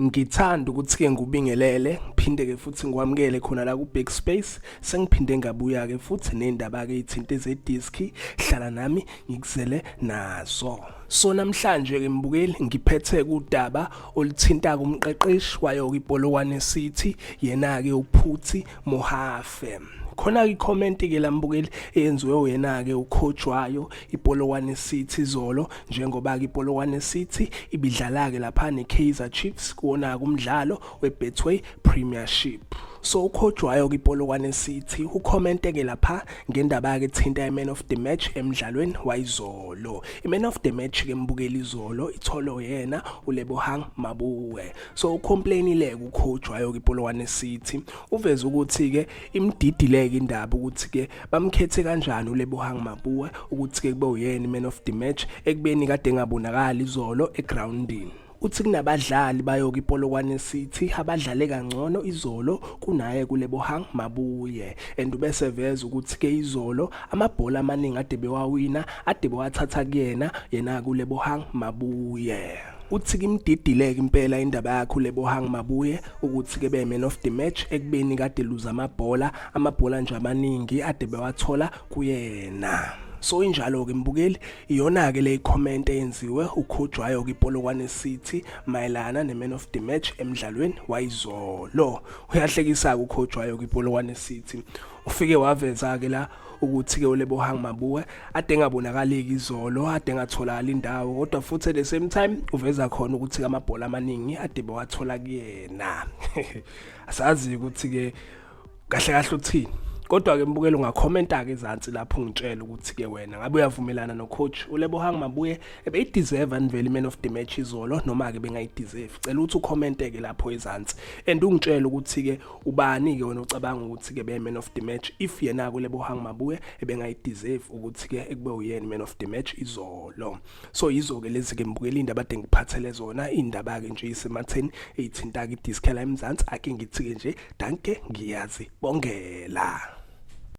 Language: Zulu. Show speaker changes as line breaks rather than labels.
Ngithanda ukuthi-ke ngubingelele ngiphinde-ke futhi ngikwamukele khona la ku-Backspace. Sengiphinde ngabuya-ke futhi ney'ndaba-ke ey'thinta ezediski. Hlala nami ngikuzele nazo. So namhlanje-ke mbukeli ngiphethe udaba oluthinta-ke umqeqeshi wayo-ke iPolokwane City, yena-ke uPhuthi Mohafe. Khona-ke i-comment-ke la mbukeli eyenziwe uyena-ke ucoach wayo iPolokwane City izolo, njengoba-ke iPolokwane City ibidlala-ke lapha neKaizer Chiefs kuwona-ke umdlalo weBetway Premiership. So ucoach wayo iPolokwane City ucommente-ke lapha ngendaba-ke ethinta i-man of the match emdlalweni wayizolo. I-man of the match-ke mbukeli izolo itholo yena uLebohang Mabuwe. So ucomplainile-ke ucoach wayo iPolokwane City, uveze ukuthi-ke imdidileke indaba ukuthi-ke bamkhethe kanjani uLebohang Mabuwe ukuthi-ke kube uyena i-man of the match ekubeni kade engabonakali izolo egroundini. Uthi kunabadlali bayo iPolokwane City abadlale kangcono izolo kunaye kuLebohang Mabuye, and ubese veza ukuthi-ke izolo amabhola amaningi ade bewawina ade bewathatha kuyena yena kuLebohang Mabuye. Uthi kimdidileke impela indaba yakhe uLebohang Mabuye ukuthi-ke be man of the match ekubeni kade luza amabhola nje amaningi ade bewathola kuyena. So injalo-ke mbukeli iyona-ke le comment eyenziwe ucoach wayo iPolokwane City mayelana ne-man of the match emdlalweni wayizolo. Uyahlekisa-ke ucoach wayo iPolokwane City, ufike waveza-ke la ukuthi-ke uLebohang Mabuwe ade engabonakaleki izolo, ade engatholakala indawo, kodwa futhi at the same time uveza khona ukuthi amabhola amaningi ade bewathola kuyena. Asazi ukuthi-ke kahle kahle uthini, kodwa-ke mbukelo ungakhomenta-ke ezansi lapho ungitshela ukuthi-ke wena ngabe uyavumelana nocoach uLebohang Mabuye ebeyideserve vele i-man of the match izolo noma-ke bengayideserve. Cela ukuthi ukhomente-ke lapho ezansi and ungitshele ukuthi-ke ubani-ke wena ucabanga ukuthi-ke be-man of the match if yena-ke uLebohang Mabuye ebengayideserve ukuthi-ke ekube uyena i-man of the match izolo. So yizo-ke lezi-ke mbukela iy'ndaba ade ngiphathele zona, iy'ndaba-ke nje isematheni ey'thinta-ke idiski la eMzansi. Ake ngithi-ke nje danke, ngiyazi bongela.